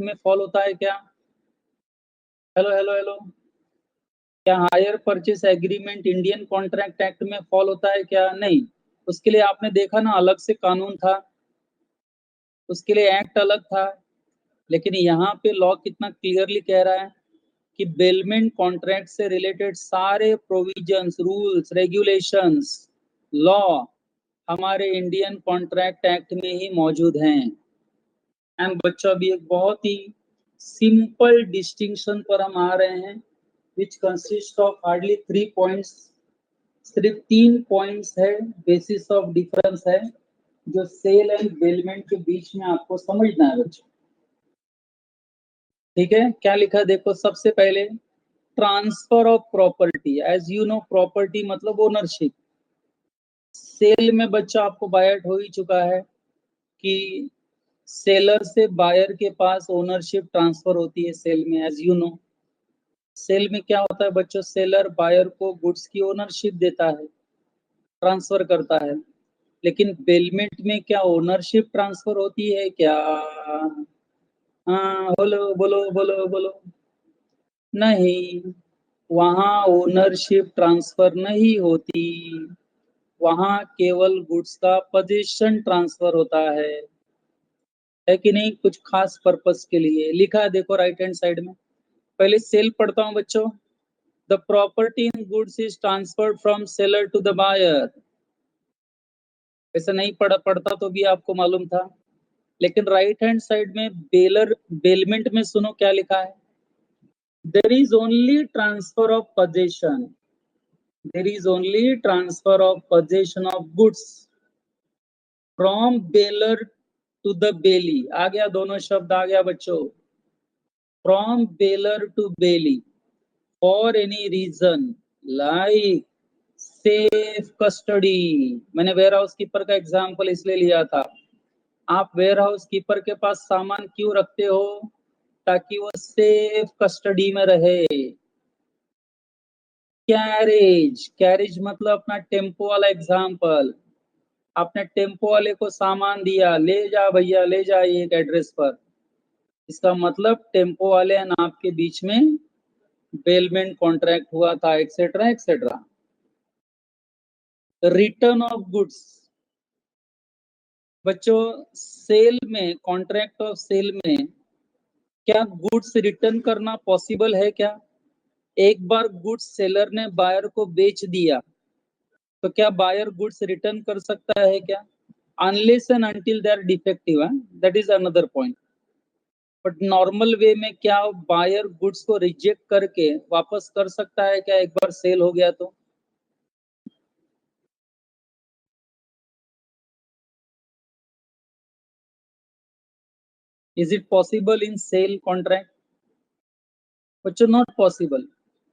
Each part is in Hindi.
में फॉल होता है क्या? हेलो हेलो हेलो, क्या hire purchase agreement Indian contract act में फॉल होता है क्या? नहीं। उसके लिए आपने देखा ना, अलग से कानून था, उसके लिए एक्ट अलग था। लेकिन यहाँ पे लॉ कितना क्लियरली कह रहा है कि बेलमेंट कॉन्ट्रैक्ट से रिलेटेड सारे प्रोविजंस, रूल्स, रेगुलेशंस, लॉ हमारे इंडियन कॉन्ट्रैक्ट एक्ट में ही मौजूद हैं। एंड बच्चों, अभी एक बहुत ही सिंपल डिस्टिंक्शन पर हम आ रहे हैं, which consist of hardly 3 points. सिर्फ 3 पॉइंट्स है, बेसिस ऑफ डिफरेंस है, जो सेल एंड बेलमेंट के बीच में आपको समझना है बच्चों। ठीक है, क्या लिखा देखो। सबसे पहले transfer of property. As you know, property मतलब ओनरशिप। सेल में बच्चा आपको बायट हो ही चुका है कि सेलर से बायर के पास ओनरशिप ट्रांसफर होती है सेल में। एज यू नो, सेल में क्या होता है बच्चों, सेलर बायर को गुड्स की ओनरशिप देता है, ट्रांसफर करता है। लेकिन बेलमेंट में क्या ओनरशिप ट्रांसफर होती है क्या? हाँ, बोलो बोलो बोलो बोलो। नहीं, वहाँ ओनरशिप ट्रांसफर नहीं होती, वहाँ केवल गुड्स का पोजीशन ट्रांसफर होता है कि नहीं? कुछ खास पर्पस के लिए लिखा है देखो राइट हैंड साइड में। पहले सेल पढ़ता हूँ बच्चों। The property in goods is transferred from seller to the buyer. ऐसा नहीं पढ़ता तो भी आपको मालूम था। लेकिन राइट हैंड साइड में बेलमेंट में सुनो क्या लिखा है। There is only transfer of possession, there is only transfer of possession of goods from bailor to the bailee. आ गया, दोनों शब्द आ गया बच्चों। From bailor to bailee for any reason like safe custody. मैंने वेयर हाउस कीपर का एग्जांपल इसलिए लिया था। आप वेयर हाउस कीपर के पास सामान क्यों रखते हो? ताकि वो सेफ कस्टडी में रहे। कैरेज, कैरेज मतलब अपना टेम्पो वाला एग्जांपल। आपने टेम्पो वाले को सामान दिया, ले जा भैया, ले जा एक एड्रेस पर। इसका मतलब टेम्पो वाले एंड आपके बीच में बेलमेंट कॉन्ट्रैक्ट हुआ था, etcetera etcetera. Return of goods. बच्चों, सेल में, कॉन्ट्रैक्ट ऑफ सेल में क्या गुड्स रिटर्न करना पॉसिबल है क्या? एक बार गुड्स सेलर ने बायर को बेच दिया तो क्या बायर गुड्स रिटर्न कर सकता है क्या? Unless and until they are defective, that is another point. But normal way में क्या बायर गुड्स को रिजेक्ट करके वापस कर सकता है क्या, एक बार सेल हो गया तो? Is it possible in sale contract? बच्चों, not possible.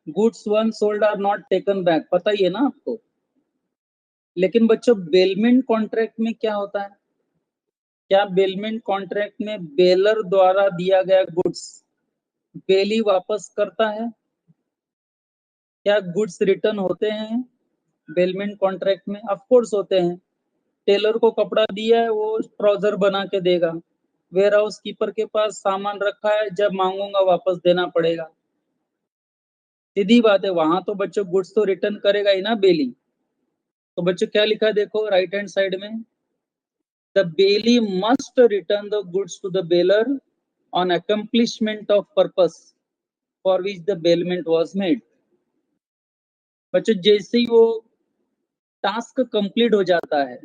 Goods once sold are not taken back, पता ही है ना आपको। लेकिन बच्चों, बेलमेंट कॉन्ट्रैक्ट में क्या होता है? क्या बेलमेंट कॉन्ट्रैक्ट में बेलर द्वारा दिया गया गुड्स बेली वापस करता है? क्या गुड्स रिटर्न होते हैं बेलमेंट कॉन्ट्रैक्ट में? ऑफ कोर्स होते हैं। टेलर को कपड़ा दिया है, वो ट्राउजर बना के देगा। वेयर हाउस कीपर के पास सामान रखा है, जब मांगूंगा वापस देना पड़ेगा। सीधी बात है, वहां तो बच्चों गुड्स तो रिटर्न करेगा ही ना बेली। तो बच्चों क्या लिखा है देखो राइट हैंड साइड में। The bailee must return the goods to the bailor on accomplishment of purpose for which the bailment was made। बच्चों, जैसे ही वो टास्क कंप्लीट हो जाता है,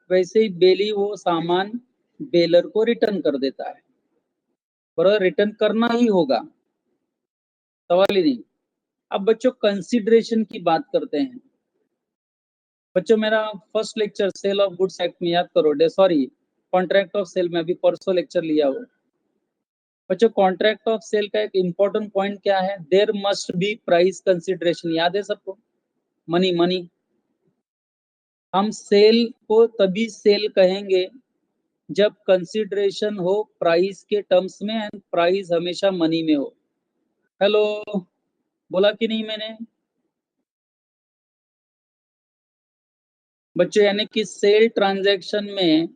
वैसे ही बेली वो सामान बेलर को रिटर्न कर देता है। बराबर, रिटर्न करना ही होगा, सवाल ही नहीं। अब बच्चों कंसिडरेशन की बात करते हैं। बच्चों, मेरा first lecture sale of goods act में याद करो, the sorry, contract of sale में अभी परसों लेक्चर लिया हो। बच्चों, कॉन्ट्रैक्ट ऑफ सेल का एक इंपॉर्टेंट पॉइंट क्या है? There must be price consideration. याद है सबको? Money money. हम सेल को तभी सेल कहेंगे जब कंसिडरेशन हो प्राइस के टर्म्स में, एंड प्राइस हमेशा मनी में हो। हेलो, बोला कि नहीं मैंने? बच्चों, यानी कि सेल ट्रांजैक्शन में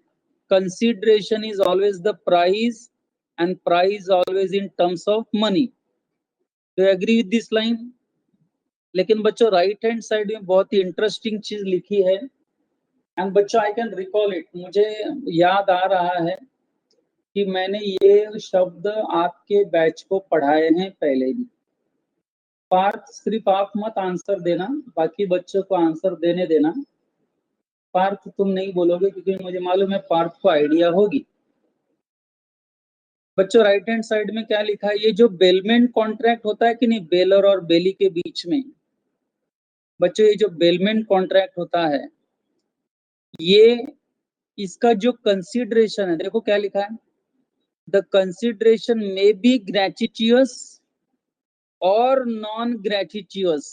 consideration is always the price and price always in terms of money. Do you agree with this line? लेकिन बच्चों राइट हैंड साइड में बहुत ही इंटरेस्टिंग चीज लिखी है, एंड बच्चों आई कैन रिकॉल इट, मुझे याद आ रहा है कि मैंने ये शब्द आपके बैच को पढ़ाए हैं पहले भी। पार्थ सिर्फ आप मत आंसर देना, बाकी बच्चों को आंसर देने देना। पार्थ तुम नहीं बोलोगे क्योंकि मुझे मालूम है पार्थ को आइडिया होगी। बच्चों राइट हैंड साइड में क्या लिखा है, ये जो बेलमेंट कॉन्ट्रैक्ट होता है कि नहीं, बेलर और बेली के बीच में, बच्चों ये जो बेलमेंट कॉन्ट्रैक्ट होता है, ये इसका जो कंसिडरेशन है, देखो क्या लिखा है, the consideration may be gratuitous और non gratuitous.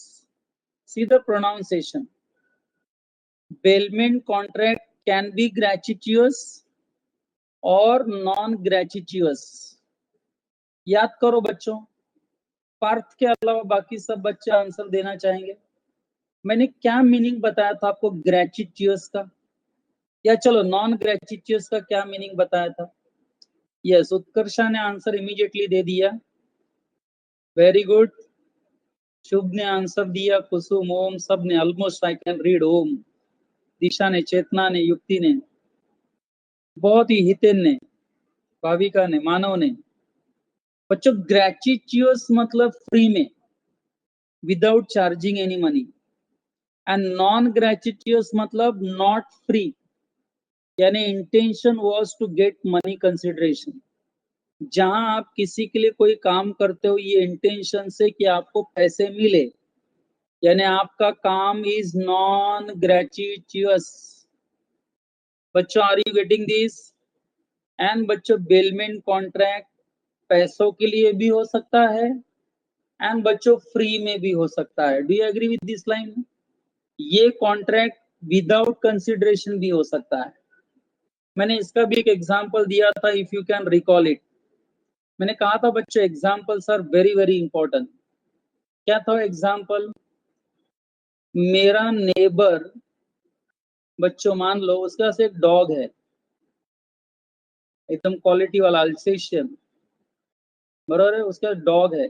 See the pronunciation, bailment contract can be gratuitous और नॉन ग्रेटिट्यूअस। याद करो बच्चों, पार्थ के अलावा बाकी सब बच्चे आंसर देना चाहेंगे। मैंने क्या मीनिंग बताया था आपको ग्रेटिट्यूअस का, या चलो नॉन ग्रेटिट्यूअस का क्या मीनिंग बताया था? यस, उत्कर्षा ने आंसर इमीडिएटली दे दिया, वेरी गुड। शुभ ने आंसर दिया, कुसुम, ओम, सब ने ऑलमोस्ट आई कैन रीड ओम, दिशा ने, चेतना ने, युक्ति ने, बहुत ही हितेन ने, भाविका ने, मानव ने। बच्चों ग्रेटिट्यूअस मतलब फ्री में, without charging any money, and non gratuitous मतलब नॉट फ्री, यानी intention was to get money consideration. जहां आप किसी के लिए कोई काम करते हो ये इंटेंशन से कि आपको पैसे मिले, यानी आपका काम इज नॉन ग्रेटिट्यूअस। बच्चों are you getting this? And बच्चों बेलमेंट कॉन्ट्रैक्ट पैसों के लिए भी हो सकता है, एंड बच्चों फ्री में भी हो सकता है। Do you agree with this line? ये कॉन्ट्रैक्ट विदाउट कंसिडरेशन भी हो सकता है। मैंने इसका भी एक एग्जांपल दिया था, if you can recall it. मैंने कहा था बच्चों examples are very very important. क्या था एग्जांपल? मेरा नेबर, बच्चों मान लो उसके पास एक डॉग है, एकदम क्वालिटी वाला अल्सेशियन, बराबर है, उसका डॉग है।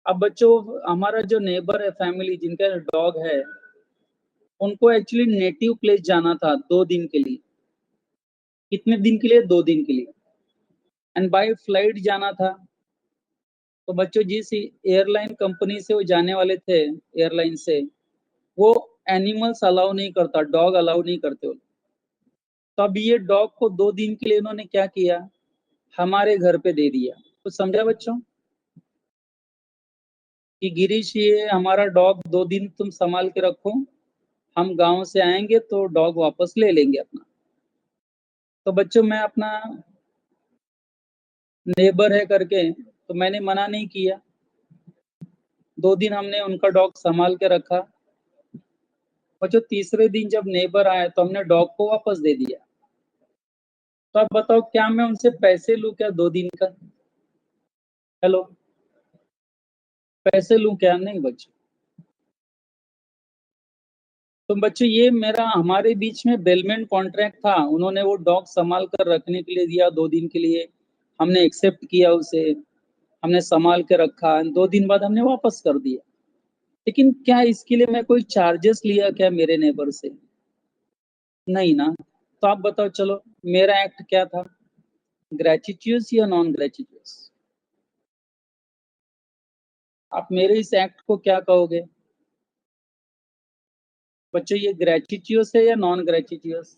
अब बच्चों हमारा जो नेबर है, फैमिली जिनका डॉग है, उनको एक्चुअली नेटिव प्लेस जाना था 2 दिन के लिए। कितने दिन के लिए? 2 दिन के लिए, एंड बाय फ्लाइट जाना था। तो बच्चों जिस एयरलाइन कंपनी से वो जाने वाले थे, एयरलाइन से, वो एनिमल्स अलाउ नहीं करता, डॉग अलाउ नहीं करते वो। तब ये डॉग को 2 दिन के लिए उन्होंने क्या किया, हमारे घर पे दे दिया। तो समझा बच्चों कि गिरीश ये हमारा डॉग 2 दिन तुम संभाल के रखो, हम गांव से आएंगे तो डॉग वापस ले लेंगे अपना। तो बच्चों मैं अपना नेबर है करके तो मैंने मना नहीं किया, 2 दिन हमने उनका डॉग संभाल के रखा। बच्चों तीसरे दिन जब नेबर आए तो हमने डॉग को वापस दे दिया। तो अब बताओ क्या मैं उनसे पैसे लूं क्या 2 दिन का? हेलो, पैसे लूं क्या? नहीं बच्चों। तो बच्चों ये मेरा हमारे बीच में बेलमेंट कॉन्ट्रैक्ट था, उन्होंने वो डॉग संभाल कर रखने के लिए दिया 2 दिन के लिए, हमने एक्सेप्ट किया उसे, हमने संभाल के रखा, 2 दिन बाद हमने वापस कर दिया। लेकिन क्या इसके लिए मैं कोई चार्जेस लिया क्या मेरे नेबर से? नहीं ना। तो आप बताओ चलो मेरा एक्ट क्या था, ग्रेटिट्यूस या नॉन ग्रेटिट्यूस? आप मेरे इस एक्ट को क्या कहोगे बच्चों, ये ग्रेटिट्यूस है या नॉन ग्रेटिट्यूस?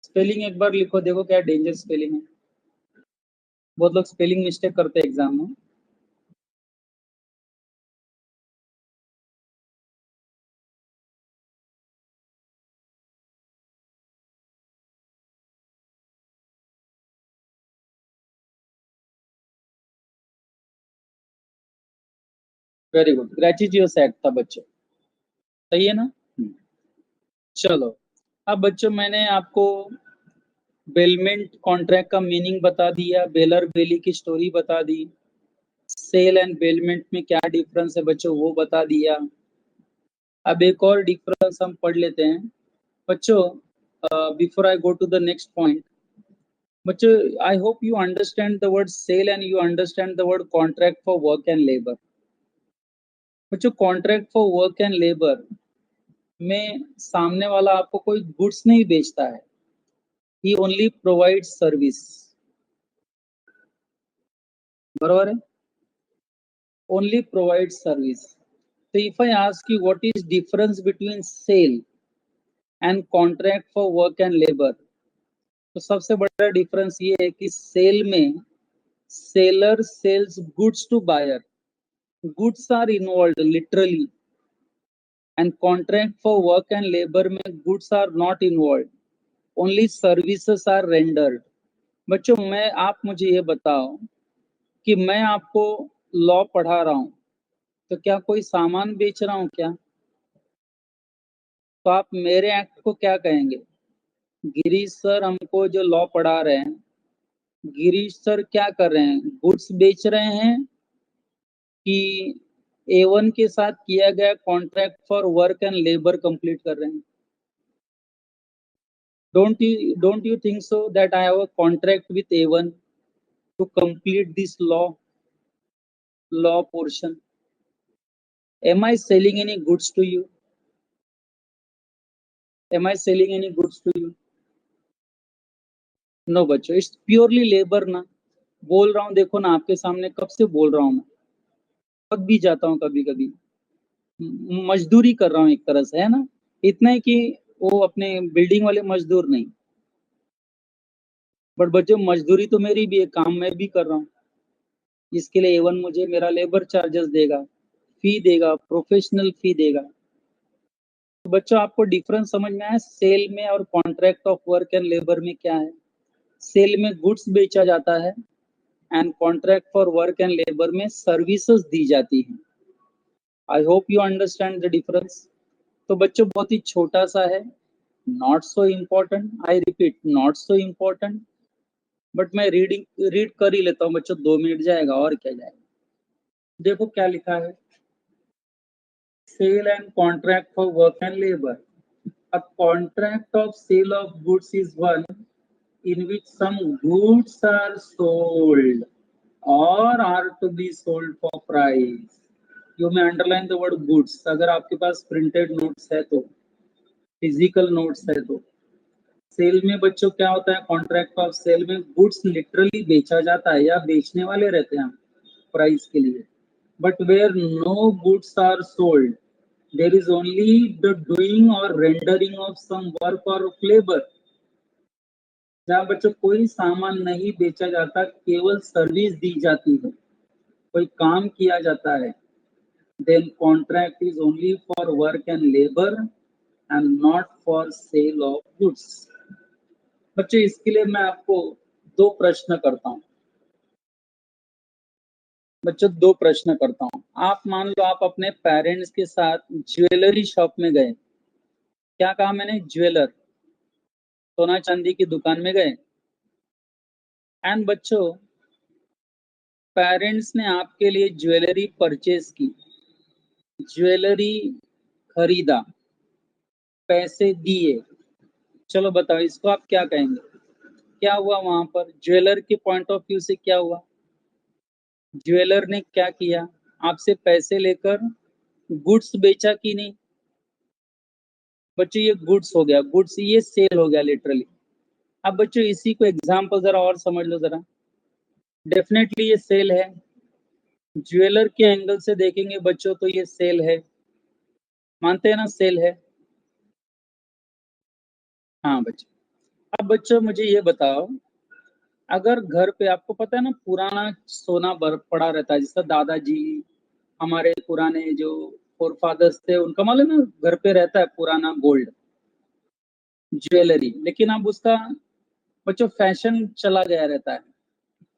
स्पेलिंग एक बार लिखो, देखो क्या डेंजर स्पेलिंग है। बहुत लोग स्पेलिंग मिस्टेक करते हैं एग्जाम में। वेरी गुड, ग्रेटिट्यूस एक्ट था बच्चों, सही है ना? चलो, अब बच्चों मैंने आपको बेलमेंट कॉन्ट्रैक्ट का मीनिंग बता दिया, बेलर बेली की स्टोरी बता दी, सेल एंड बेलमेंट में क्या डिफरेंस है बच्चों वो बता दिया। अब एक और डिफरेंस हम पढ़ लेते हैं बच्चों। before I go to the next point, but I hope you understand the word sale and you understand the word contract for work and labor. बच्चों contract for work and labour में सामने वाला आपको कोई गुड्स नहीं बेचता है, ही ओनली प्रोवाइड सर्विस, बराबर है, ओनली प्रोवाइड सर्विस. तो if I ask you what is difference between sale and contract for work and labour, तो सबसे बड़ा डिफरेंस ये है कि सेल में seller sells goods to buyer, goods are involve literally, and contract for work and labour में goods are not involve, only services are rendered. बच्चों आप मुझे ये बताओ कि मैं आपको लॉ पढ़ा रहा हूँ, तो क्या कोई सामान बेच रहा हूँ क्या? तो आप मेरे एक्ट को क्या कहेंगे? गिरीश सर हमको जो लॉ पढ़ा रहे हैं, गिरीश सर क्या कर रहे हैं? गुड्स बेच रहे हैं कि A1 के साथ किया गया contract for work and labour complete कर रहे हैं? Don't you think so that I have a contract with A1 to complete this law portion? Am I selling any goods to you? Am I selling any goods to you? No बच्चों, इट्स प्योरली लेबर ना. बोल रहा हूँ, देखो ना आपके सामने कब से बोल रहा हूँ मैं, थक भी जाता हूँ कभी कभी, मजदूरी कर रहा हूँ एक तरह से, है ना. इतना है कि वो अपने बिल्डिंग वाले मजदूर नहीं, बट बच्चों मजदूरी तो मेरी भी है, काम मैं भी कर रहा हूँ. इसके लिए A1 मुझे मेरा लेबर चार्जेस देगा, फी देगा, प्रोफेशनल फी देगा. तो बच्चों आपको डिफरेंस समझ में आया सेल में और contract of work and labour में क्या है? सेल में गुड्स बेचा जाता है and contract for work and labour में सर्विसेज दी जाती हैं. आई hope you understand the difference. तो बच्चों बहुत ही छोटा सा है, not so important, I repeat not so important, but मैं रीड कर ही लेता हूँ बच्चों, 2 मिनट जाएगा और क्या जाएगा. देखो क्या लिखा है, sale and contract for work and labor. A contract of sale of goods is one in which some goods are sold or are to be sold for price. You may underline the word goods. अगर आपके पास printed notes है तो, physical notes है तो. सेल में बच्चों क्या होता है? कॉन्ट्रैक्ट ऑफ सेल में गुड्स लिटरली बेचा जाता है या बेचने वाले रहते हैं प्राइस के लिए, but where no goods are sold, there is only the doing or rendering of some work or labor. जहाँ बच्चों कोई सामान नहीं बेचा जाता, केवल सर्विस दी जाती है, कोई काम किया जाता है, then contract is only for work and labor and not for sale of goods. बच्चों इसके लिए मैं आपको 2 प्रश्न करता हूँ. बच्चों 2 प्रश्न करता हूँ. आप मान लो आप अपने पेरेंट्स के साथ ज्वेलरी शॉप में गए. क्या कहा मैंने? ज्वेलर, सोना चांदी की दुकान में गए. एंड बच्चों पेरेंट्स ने आपके लिए ज्वेलरी परचेज की, ज्वेलरी खरीदा, पैसे दिए. चलो बताओ इसको आप क्या कहेंगे? क्या हुआ वहां पर? ज्वेलर के पॉइंट ऑफ व्यू से क्या हुआ? ज्वेलर ने क्या किया? आपसे पैसे लेकर गुड्स बेचा कि नहीं? बच्चों ये गुड्स हो गया, गुड्स ये सेल हो गया लिटरली. अब बच्चों इसी को एग्जांपल जरा और समझ लो जरा. डेफिनेटली ये सेल है, ज्वेलर के एंगल से देखेंगे बच्चों तो ये सेल है, मानते हैं ना सेल है. हाँ बच्चों. अब बच्चों मुझे ये बताओ, अगर घर पे आपको पता है ना पुराना सोना पड़ा रहता है, जैसा दादाजी हमारे पुराने जो फोर फादर्स थे उनका मालूम है घर पे रहता है पुराना गोल्ड ज्वेलरी, लेकिन अब उसका बच्चों फैशन चला गया रहता है.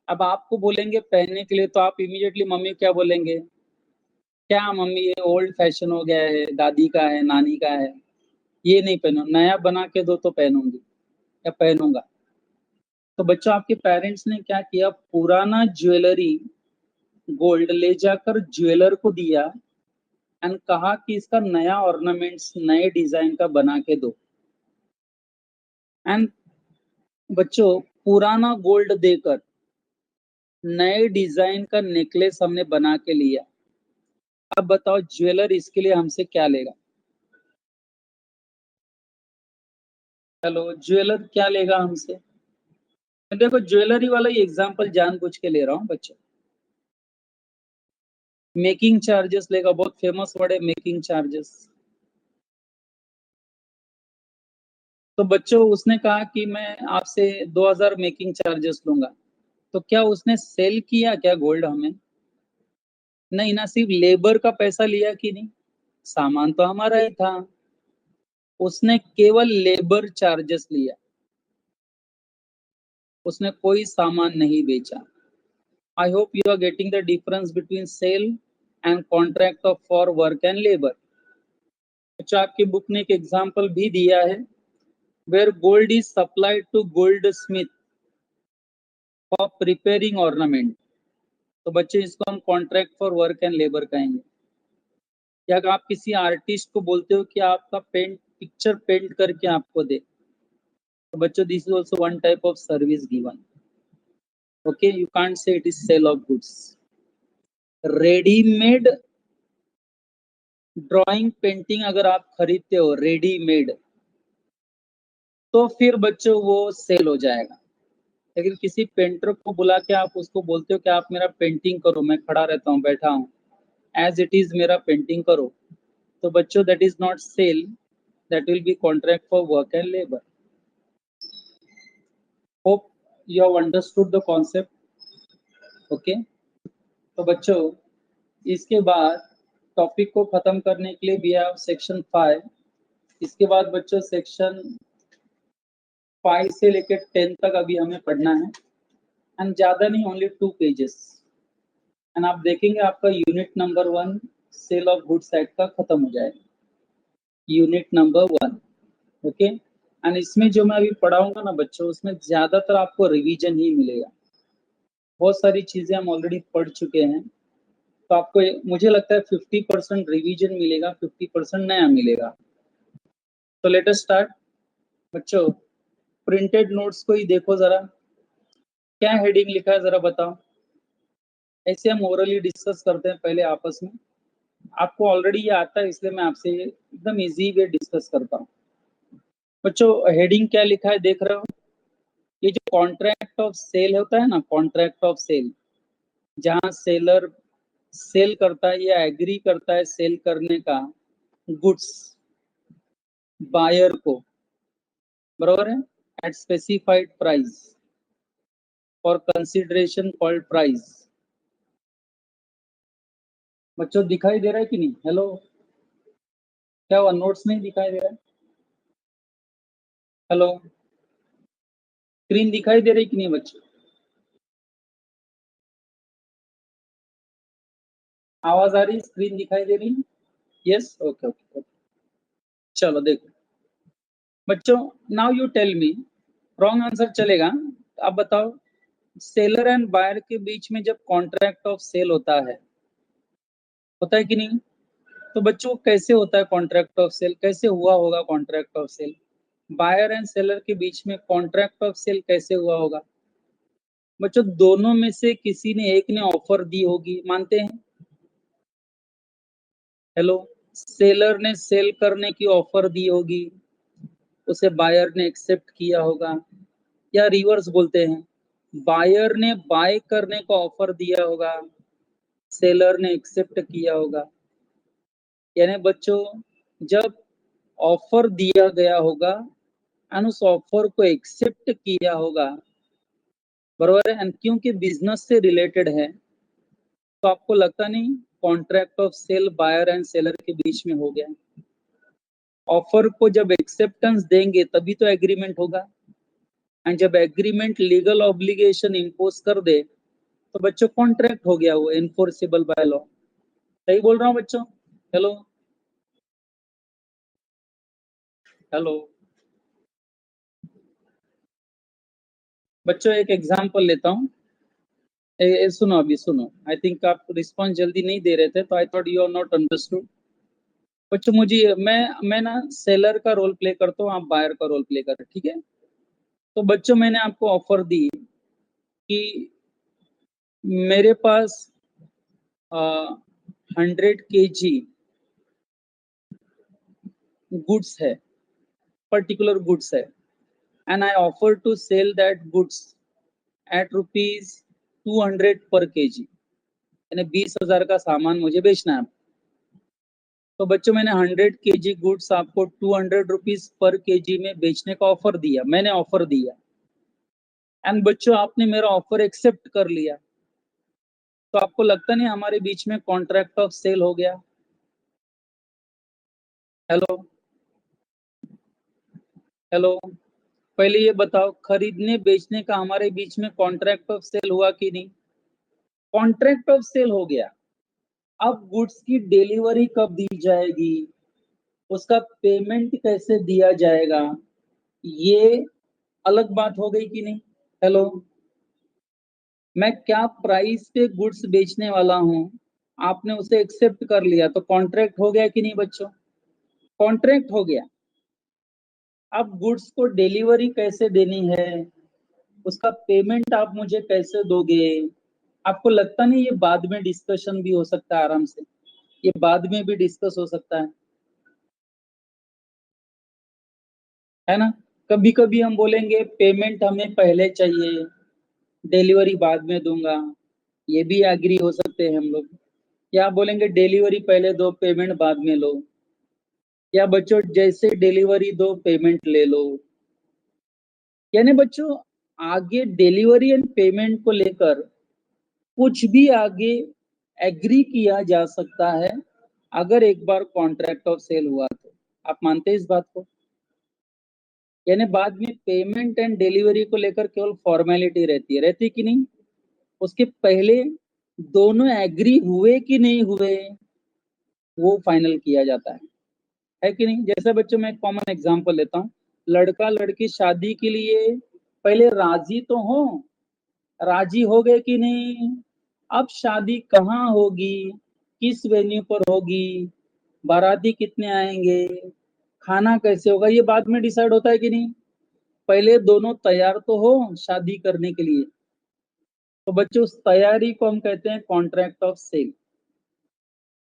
अब आपको बोलेंगे पहनने के लिए तो आप इमीडिएटली मम्मी क्या बोलेंगे? क्या मम्मी ये ओल्ड फैशन हो गया है, दादी का है, नानी का है, ये नहीं पहनो, नया बना के दो तो पहनूंगी या पहनूंगा. तो बच्चों आपके पेरेंट्स ने क्या किया? पुराना ज्वेलरी गोल्ड ले जाकर ज्वेलर को दिया एंड कहा कि इसका नया ऑर्नामेंट्स नए डिजाइन का बना के दो. एंड बच्चों पुराना गोल्ड देकर नए डिजाइन का नेकलेस हमने बना के लिया। अब बताओ ज्वेलर इसके लिए हमसे क्या लेगा? हेलो, ज्वेलर क्या लेगा हमसे? देखो ज्वेलरी वाला ही एग्जांपल जानबूझ के ले रहा हूँ बच्चों। मेकिंग चार्जेस लेगा, बहुत फेमस वर्ड है मेकिंग चार्जेस। तो बच्चों उसने कहा कि मैं आपसे 2000 मेकिंग चार्जेस लूंगा, तो क्या उसने सेल किया क्या गोल्ड हमें? नहीं ना, सिर्फ लेबर का पैसा लिया कि नहीं, सामान तो हमारा ही था, उसने केवल लेबर चार्जेस लिया, उसने कोई सामान नहीं बेचा। I hope you are getting the difference between sale and contract of for work and labour. अच्छा, आपकी बुक ने एक एग्जांपल भी दिया है, where gold is supplied to goldsmith for preparing ornament. तो बच्चे इसको हम contract for work and labour कहेंगे। या अगर आप किसी आर्टिस्ट को बोलते हो कि आपका पिक्चर पेंट करके आपको दे, तो बच्चों this is also one type of service given. Okay, you can't say it is sale of goods. Readymade drawing painting अगर आप खरीदते हो रेडीमेड, तो फिर बच्चों वो सेल हो जाएगा। लेकिन किसी पेंटर को बुला के आप उसको बोलते हो कि आप मेरा पेंटिंग करो, मैं खड़ा रहता हूँ, बैठा हूँ, एज इट इज मेरा पेंटिंग करो, तो बच्चों that is not sale, that will be contract for work and labour. Hope you have understood the concept. Okay, तो बच्चों इसके बाद टॉपिक को खत्म करने के लिए भी है सेक्शन 5। इसके बाद बच्चों सेक्शन 5 से लेकर 10 तक अभी हमें पढ़ना है, एंड ज्यादा नहीं, ओनली 2 पेजेस। एंड आप देखेंगे आपका unit number 1 sale of goods act का खत्म हो जाएगा, यूनिट नंबर 1। ओके, एंड इसमें जो मैं अभी पढ़ाऊंगा ना बच्चों, उसमें ज्यादातर आपको रिवीजन ही मिलेगा। बहुत सारी चीजें हम ऑलरेडी पढ़ चुके हैं, तो आपको मुझे लगता है 50% रिवीजन मिलेगा, 50% नया मिलेगा। तो लेट अस स्टार्ट बच्चों। प्रिंटेड नोट्स को ही देखो जरा, क्या हेडिंग लिखा है जरा बताओ। ऐसे हम ओरली डिस्कस करते हैं पहले आपस में, आपको ऑलरेडी ये आता है इसलिए मैं आपसे एकदम इजी वे डिस्कस करता हूँ। बच्चों हेडिंग क्या लिखा है देख रहे हो? ये जो कॉन्ट्रैक्ट ऑफ सेल होता है ना, कॉन्ट्रैक्ट ऑफ सेल, जहाँ सेलर सेल करता है या एग्री करता है सेल करने का गुड्स बायर को, बराबर है, eight specified price for consideration called price. बच्चों दिखाई दे रहा है कि नहीं? हेलो, क्या हुआ, नोट्स नहीं दिखाई दे रहा है? हेलो, स्क्रीन दिखाई दे रही कि नहीं बच्चों? आवाज आ रही, स्क्रीन दिखाई दे रही? Yes, okay okay. चलो देखो बच्चों, now you tell me, wrong answer चलेगा। आप बताओ, सेलर एंड बायर के बीच में जब कॉन्ट्रैक्ट ऑफ सेल होता है कि नहीं? तो बच्चों कैसे होता है कॉन्ट्रैक्ट ऑफ सेल, कैसे हुआ होगा contract of sale? Buyer and seller के बीच में कॉन्ट्रैक्ट ऑफ सेल कैसे हुआ होगा? बच्चों दोनों में से किसी ने एक ने ऑफर दी होगी, मानते हैं? हेलो, सेलर ने सेल करने की ऑफर दी होगी, उसे बायर ने एक्सेप्ट किया होगा, या रिवर्स बोलते हैं, बायर ने बाय करने का ऑफर दिया होगा, सेलर ने एक्सेप्ट किया होगा। यानी बच्चों जब ऑफर दिया गया होगा एंड उस ऑफर को एक्सेप्ट किया होगा, बराबर है, एंड क्योंकि बिजनेस से रिलेटेड है, तो आपको लगता नहीं contract of sale buyer and seller के बीच में हो गया? ऑफर को जब एक्सेप्टेंस देंगे तभी तो एग्रीमेंट होगा, एंड जब एग्रीमेंट लीगल ऑब्लिगेशन इम्पोज कर दे तो बच्चों कॉन्ट्रैक्ट हो गया, वो एनफोर्सेबल बाय लॉ। सही बोल रहा हूँ बच्चों? हेलो, हेलो बच्चों, एक एग्जांपल लेता हूँ। सुनो, अभी सुनो, आई थिंक आप रिस्पॉन्स जल्दी नहीं दे रहे थे, तो I thought you are not understood. बच्चों मुझे मैं ना सेलर का रोल प्ले करता हूँ, आप बायर का रोल प्ले करें, ठीक है? तो बच्चों मैंने आपको ऑफर दी कि मेरे पास 100 kg गुड्स है, पर्टिकुलर गुड्स है, and I offer to sell that goods at ₹200 per KG, यानी 20,000 का सामान मुझे बेचना है। तो बच्चों मैंने 100 kg गुड्स आपको ₹200 पर केजी में बेचने का ऑफर दिया, मैंने ऑफर दिया, एंड बच्चों आपने मेरा ऑफर एक्सेप्ट कर लिया। तो आपको लगता नहीं हमारे बीच में कॉन्ट्रैक्ट ऑफ सेल हो गया? हेलो हेलो, पहले ये बताओ, खरीदने बेचने का हमारे बीच में कॉन्ट्रैक्ट ऑफ सेल हुआ कि नहीं? कॉन्ट्रैक्ट ऑफ सेल हो गया। अब गुड्स की डिलीवरी कब दी जाएगी, उसका पेमेंट कैसे दिया जाएगा, ये अलग बात हो गई कि नहीं? हेलो, मैं क्या प्राइस पे गुड्स बेचने वाला हूं, आपने उसे एक्सेप्ट कर लिया, तो कॉन्ट्रैक्ट हो गया कि नहीं बच्चों? कॉन्ट्रैक्ट हो गया। अब गुड्स को डिलीवरी कैसे देनी है, उसका पेमेंट आप मुझे कैसे दोगे? आपको लगता नहीं ये बाद में डिस्कशन भी हो सकता है, आराम से ये बाद में भी डिस्कस हो सकता है ना? कभी कभी हम बोलेंगे पेमेंट हमें पहले चाहिए, डिलीवरी बाद में दूंगा, ये भी एग्री हो सकते हैं हम लोग। या बोलेंगे डिलीवरी पहले दो, पेमेंट बाद में लो, या बच्चों जैसे डिलीवरी दो पेमेंट ले लो। यानी बच्चों आगे डिलीवरी एंड पेमेंट को लेकर कुछ भी आगे एग्री किया जा सकता है, अगर एक बार कॉन्ट्रैक्ट ऑफ सेल हुआ तो। आप मानते हैं इस बात को? यानी बाद में पेमेंट एंड डिलीवरी को लेकर केवल फॉर्मेलिटी रहती कि नहीं? उसके पहले दोनों एग्री हुए कि नहीं हुए, वो फाइनल किया जाता है कि नहीं? जैसे बच्चों मैं एक कॉमन एग्जांपल लेता हूँ, लड़का लड़की शादी के लिए पहले राजी तो हो, राजी हो गए कि नहीं? अब शादी कहाँ होगी, किस वेन्यू पर होगी, बाराती कितने आएंगे, खाना कैसे होगा, ये बाद में डिसाइड होता है कि नहीं? पहले दोनों तैयार तो हो शादी करने के लिए। तो बच्चों उस तैयारी को हम कहते हैं कॉन्ट्रैक्ट ऑफ सेल।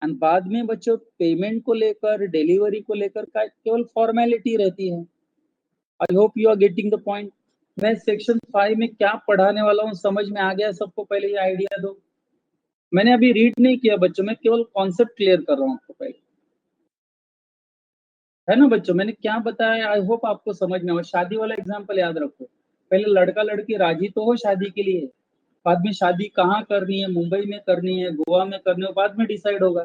एंड बाद में बच्चों पेमेंट को लेकर, डिलीवरी को लेकर का केवल फॉर्मेलिटी रहती है। I hope you are getting the point. मैं सेक्शन 5 में क्या पढ़ाने वाला हूँ समझ में आ गया सबको? पहले ये आइडिया दो। मैंने अभी रीड नहीं किया बच्चों, मैं केवल कॉन्सेप्ट क्लियर कर रहा हूँ आपको पहले, है ना बच्चों? मैंने क्या बताया आई होप आपको समझ में हो। शादी वाला एग्जांपल याद रखो, पहले लड़का लड़की राजी तो हो शादी के लिए, बाद में शादी कहाँ करनी है, मुंबई में करनी है, गोवा में करनी है, बाद में डिसाइड होगा।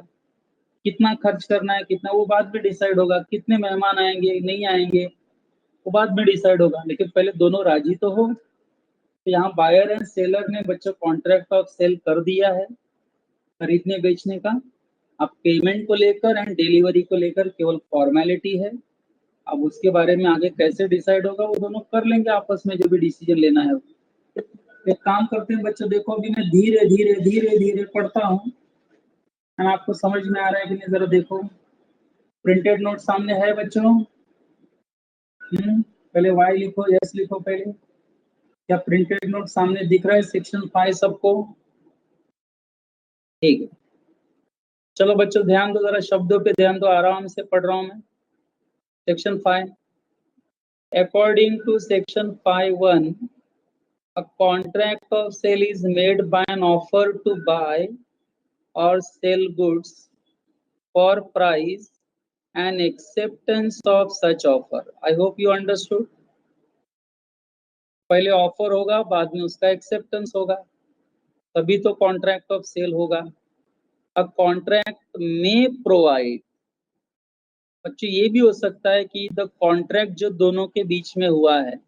कितना खर्च करना है, कितना, वो बाद में डिसाइड होगा। कितने मेहमान आएंगे नहीं आएंगे, वो बाद में डिसाइड होगा, लेकिन पहले दोनों राजी तो हो। तो यहाँ बायर एंड सेलर ने बच्चों कॉन्ट्रैक्ट ऑफ सेल कर दिया है, खरीदने बेचने का। अब पेमेंट को लेकर एंड डिलीवरी को लेकर केवल फॉर्मेलिटी है। अब उसके बारे में आगे कैसे डिसाइड होगा वो दोनों कर लेंगे आपस में, जो भी डिसीजन लेना है। एक काम करते हैं बच्चों, देखो अभी मैं धीरे धीरे धीरे धीरे पढ़ता हूँ, आपको समझ में आ रहा है कि नहीं, जरा देखो। प्रिंटेड नोट सामने है बच्चों? पहले वाई लिखो, यस लिखो पहले। क्या प्रिंटेड नोट सामने दिख रहा है सेक्शन 5 सबको? ठीक है, चलो बच्चों ध्यान दो, जरा शब्दों पे ध्यान दो, आराम से पढ़ रहा हूं मैं। Section 5, according to section 5(1), a contract of sale is made by an offer to buy or sell goods for price and acceptance of such offer. I hope you understood. पहले ऑफर होगा, बाद में उसका एक्सेप्टेंस होगा, तभी तो कॉन्ट्रैक्ट ऑफ सेल होगा। अ कॉन्ट्रैक्ट में प्रोवाइड, बच्चों ये भी हो सकता है कि द कॉन्ट्रैक्ट जो दोनों के बीच में हुआ है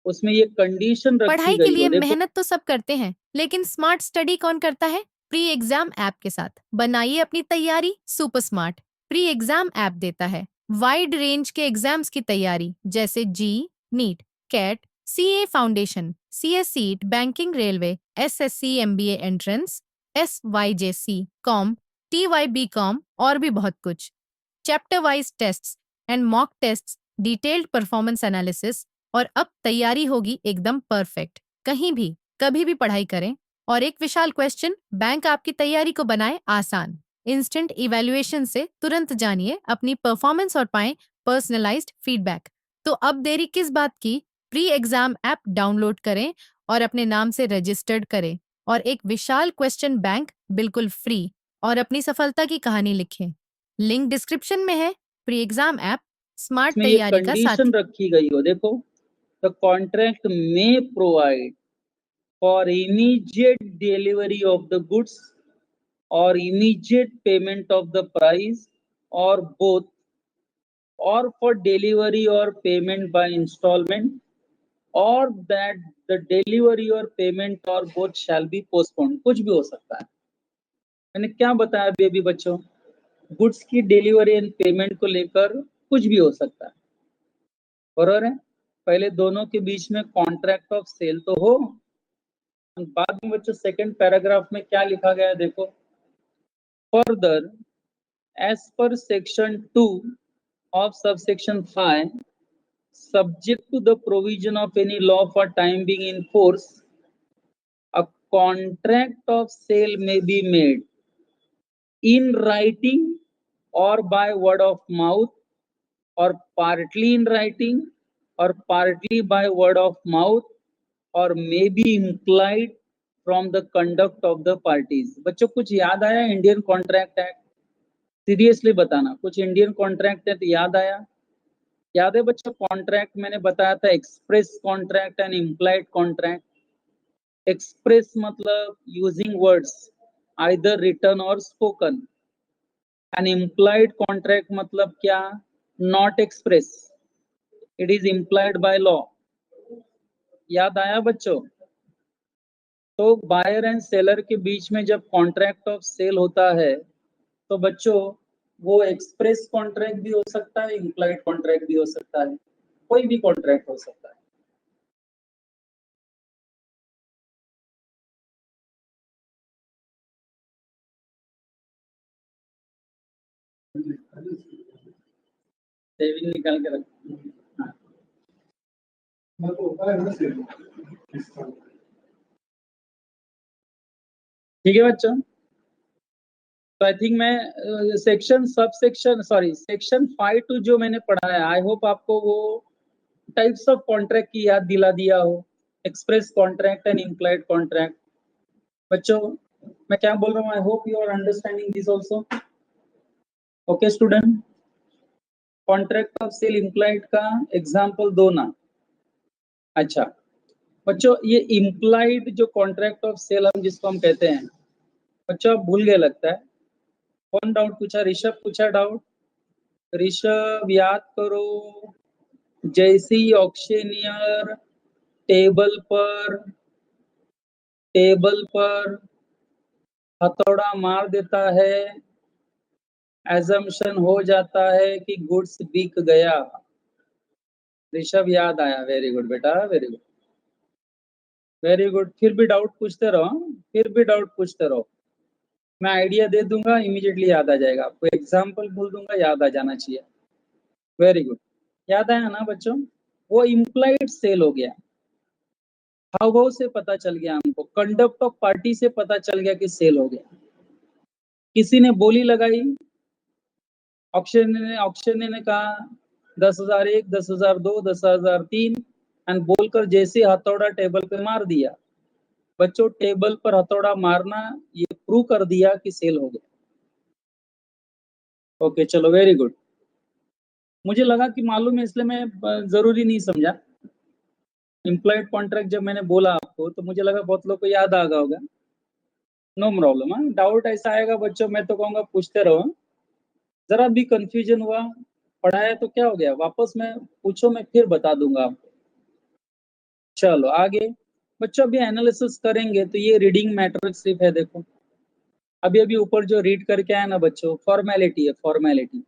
उसमें ये कंडीशन रखी पढ़ाई के गई लिए हो, देखो। मेहनत तो सब करते हैं, लेकिन स्मार्ट स्टडी कौन करता है? प्री एग्जाम ऐप के साथ बनाइए अपनी तैयारी super smart. Pre exam app देता है वाइड रेंज के एग्जाम्स की तैयारी, जैसे JEE, NEET, CAT, CA foundation, CS सीट, banking, railway, SSC, MBA entrance, SYJC, कॉम, टीवाईबी कॉम और भी बहुत कुछ। Chapter wise tests and mock tests, detailed performance analysis और अब तैयारी होगी एकदम परफेक्ट। कहीं भी कभी भी पढ़ाई करें। और एक विशाल क्वेश्चन, बैंक आपकी तैयारी को बनाए आसान। इंस्टेंट इवैल्यूएशन से तुरंत जानिए अपनी परफॉर्मेंस और पाएं पर्सनलाइज्ड फीडबैक। तो अब देरी किस बात की? प्री एग्जाम ऐप डाउनलोड करें और अपने नाम से रजिस्टर्ड करें और एक विशाल क्वेश्चन बैंक बिल्कुल फ्री और अपनी सफलता की कहानी लिखें। लिंक डिस्क्रिप्शन में है। प्री एग्जाम ऐप स्मार्ट इसमें ये तैयारी का कंडीशन साथी। रखी गई हो, देखो, द कॉन्ट्रैक्ट में provide for immediate delivery of the goods और immediate payment of the price or both, or for delivery or payment by installment, or that the delivery or payment or both shall be postponed। कुछ भी हो सकता है। मैंने क्या बताया बेबी बच्चों, गुड्स की डिलीवरी एंड पेमेंट को लेकर कुछ भी हो सकता है, बरोबर है। पहले दोनों के बीच में कॉन्ट्रैक्ट ऑफ सेल तो हो, बाद में बच्चों सेकंड पैराग्राफ में क्या लिखा गया है देखो, further as per section 2 of subsection 5, subject to the provision of any law for time being in force, a contract of sale may be made in writing or by word of mouth, or partly in writing or partly by word of mouth, or may be implied from the conduct of the parties। बच्चों कुछ याद आया इंडियन कॉन्ट्रैक्ट एक्ट? सीरियसली बताना, कुछ इंडियन कॉन्ट्रैक्ट एक्ट याद आया? याद है बच्चों, कॉन्ट्रैक्ट मैंने बताया था express contract and implied contract. Express मतलब यूजिंग वर्ड्स आइदर रिटन और स्पोकन, एंड इम्प्लाइड कॉन्ट्रैक्ट मतलब क्या? Not express, it is implied by law. याद आया बच्चों? तो बायर एंड सेलर के बीच में जब कॉन्ट्रैक्ट ऑफ सेल होता है तो बच्चों वो एक्सप्रेस कॉन्ट्रैक्ट भी हो सकता है, इम्प्लाइड कॉन्ट्रैक्ट भी हो सकता है, कोई भी कॉन्ट्रैक्ट हो सकता है। सेविंग निकाल के रख। हाँ। ठीक है बच्चों, तो आई थिंक मैं section sub section sorry section 5 two जो मैंने पढ़ा है, आई होप आपको वो टाइप्स ऑफ कॉन्ट्रैक्ट की याद दिला दिया हो, express contract and implied contract. बच्चों मैं क्या बोल रहा हूँ, I hope you are understanding this also. Okay student, contract of sale implied का एग्जाम्पल दो ना। अच्छा बच्चों, ये इम्प्लाइड जो कॉन्ट्रैक्ट ऑफ सेल हम जिसको हम कहते हैं, बच्चों आप भूल गए लगता है। कौन डाउट पूछा? ऋषभ पूछा डाउट। ऋषभ याद करो, जैसे ही ऑक्शनियर टेबल पर हथौड़ा मार देता है, एजम्पशन हो जाता है कि गुड्स बिक गया। ऋषभ याद आया, वेरी गुड बेटा, वेरी गुड वेरी गुड। फिर भी डाउट पूछते रहो, फिर भी डाउट पूछते रहो, मैं आइडिया दे दूंगा इमीडिएटली याद आ जाएगा आपको, एग्जाम्पल बोल दूंगा याद आ जाना चाहिए। वेरी गुड, याद आया ना बच्चों? वो इम्प्लाइड सेल हो गया, हाव भाव से पता चल गया हमको, कंडक्ट ऑफ पार्टी से पता चल गया कि सेल हो गया। किसी ने बोली लगाई, ऑक्शन ने कहा 10,001, 10,002, 10,003 एंड बोलकर जैसे हथौड़ा टेबल पे मार दिया। बच्चों टेबल पर हथौड़ा मारना ये प्रूव कर दिया कि सेल हो गया। ओके चलो, वेरी गुड। मुझे लगा कि मालूम है इसलिए मैं जरूरी नहीं समझा। इम्प्लॉयड कॉन्ट्रैक्ट जब मैंने बोला आपको तो मुझे लगा बहुत लोग को याद आ गया होगा। No problem. हाँ, डाउट ऐसा आएगा बच्चों, मैं तो कहूँगा पूछते रहो। जरा भी कंफ्यूजन हुआ, पढ़ाया तो क्या हो गया, वापस में पूछो, मैं फिर बता दूंगा आपको। चलो आगे बच्चों, अभी एनालिसिस करेंगे तो ये रीडिंग मैट्रिक्स सिर्फ है, देखो अभी अभी ऊपर जो रीड करके आया ना बच्चों, फॉर्मेलिटी है, फॉर्मेलिटी।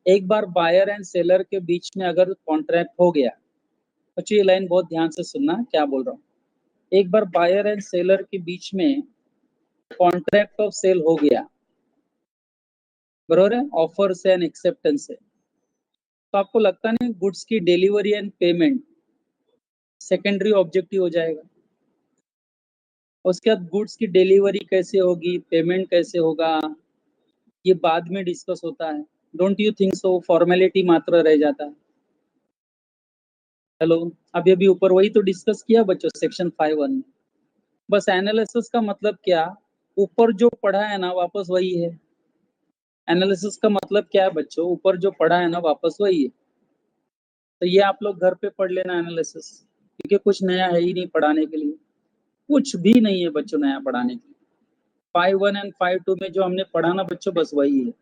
एक बार बायर एंड सेलर के बीच में अगर कॉन्ट्रैक्ट हो गया, बच्चों ये लाइन बहुत ध्यान से सुनना क्या बोल रहा हूँ। एक बार बायर एंड सेलर के बीच में कॉन्ट्रैक्ट ऑफ सेल हो गया, बरोबर है, ऑफर से एंड एक्सेप्टेंस से, तो आपको लगता नहीं गुड्स की delivery and payment secondary objective हो जाएगा। उसके बाद गुड्स की डिलीवरी कैसे होगी, पेमेंट कैसे होगा, ये बाद में डिस्कस होता है। Don't you think so? Formality मात्र रह जाता है। हेलो, अभी अभी ऊपर वही तो डिस्कस किया बच्चों, सेक्शन 5(1) में। बस एनालिसिस का मतलब क्या, ऊपर जो पढ़ा है ना वापस वही है। एनालिसिस का मतलब क्या है बच्चों, ऊपर जो पढ़ा है ना वापस वही है। तो ये आप लोग घर पे पढ़ लेना एनालिसिस, क्योंकि कुछ नया है ही नहीं पढ़ाने के लिए, कुछ भी नहीं है बच्चों नया पढ़ाने के लिए। 5(1) एंड 5(2) में जो हमने पढ़ा ना बच्चों बस वही है।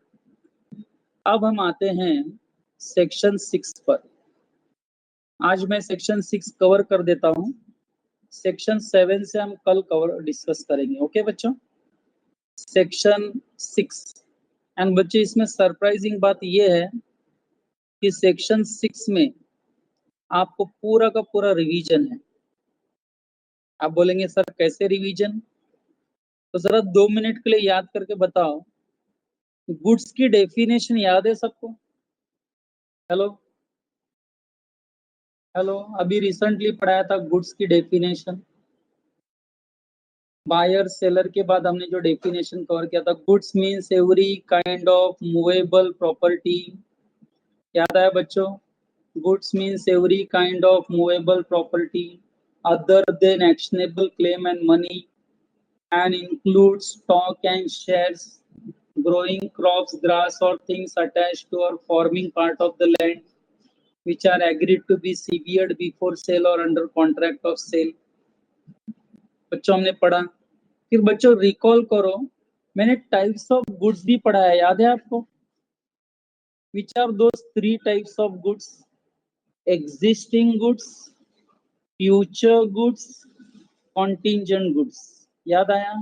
अब हम आते हैं सेक्शन 6 पर। आज मैं सेक्शन 6 कवर कर देता हूं। सेक्शन 7 से हम कल कवर डिस्कस करेंगे। ओके बच्चों, सेक्शन 6। एंड बच्चे इसमें सरप्राइजिंग बात यह है कि सेक्शन 6 में आपको पूरा का पूरा रिवीजन है। आप बोलेंगे सर कैसे रिवीजन, तो जरा 2 मिनट के लिए याद करके बताओ, गुड्स की डेफिनेशन याद है सबको? हेलो हेलो, अभी रिसेंटली पढ़ाया था गुड्स की डेफिनेशन। बायर सेलर के बाद हमने जो डेफिनेशन कवर किया था, goods means every kind of movable property. याद आया बच्चों? Goods means every kind of movable property other than actionable claim and money, and includes stock and shares, growing crops, grass or things attached to or forming part of the land, which are agreed to be severed before sale or under contract of sale। बच्चों हमने पढ़ा। फिर बच्चों रिकॉल करो, मैंने टाइप्स ऑफ गुड्स भी पढ़ा है, याद है आपको? Which are those 3 types of goods? Existing goods, future goods, contingent goods. याद आया?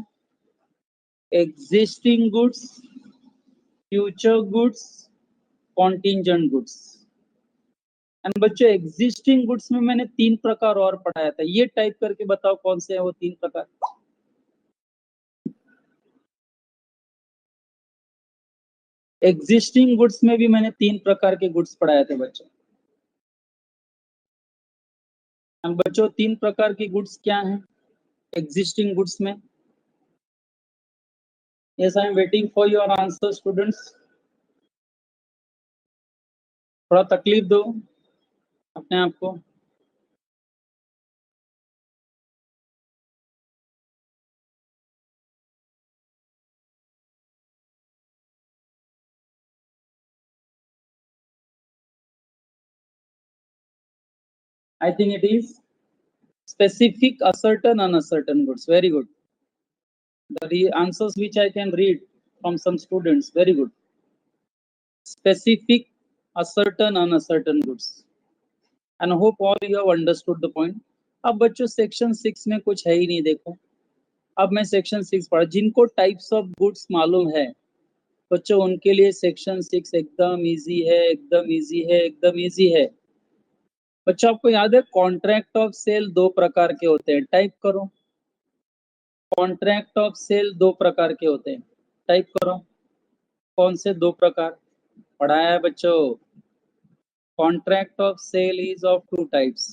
Existing goods, future goods, contingent goods. And बच्चों एग्जिस्टिंग गुड्स में मैंने 3 प्रकार और पढ़ाया था, ये टाइप करके बताओ कौन से हैं वो 3 प्रकार। एग्जिस्टिंग गुड्स में भी मैंने 3 प्रकार के गुड्स पढ़ाए थे बच्चों। एंड बच्चों 3 प्रकार की गुड्स क्या हैं एग्जिस्टिंग गुड्स में? Yes, I am waiting for your answer students. थोड़ा तकलीफ दो अपने आप को। I think it is specific, ascertain, unascertain goods. Very good. The answers which I can read from some students, very good. Specific, ascertain, unascertain goods. And hope all you have understood the point. अब बच्चों सेक्शन 6 में कुछ है ही नहीं, देखो। अब मैं सेक्शन 6 पढ़ा, जिनको टाइप्स ऑफ गुड्स मालूम है बच्चों उनके लिए सेक्शन 6 एकदम इजी है, एकदम इजी है, एकदम इजी है। बच्चों आपको याद है कॉन्ट्रैक्ट ऑफ सेल 2 प्रकार के होते हैं, टाइप करो। कॉन्ट्रैक्ट ऑफ सेल 2 प्रकार के होते हैं, टाइप करो। कौन से 2 प्रकार पढ़ाया है बच्चों? Contract of sale is of 2 types.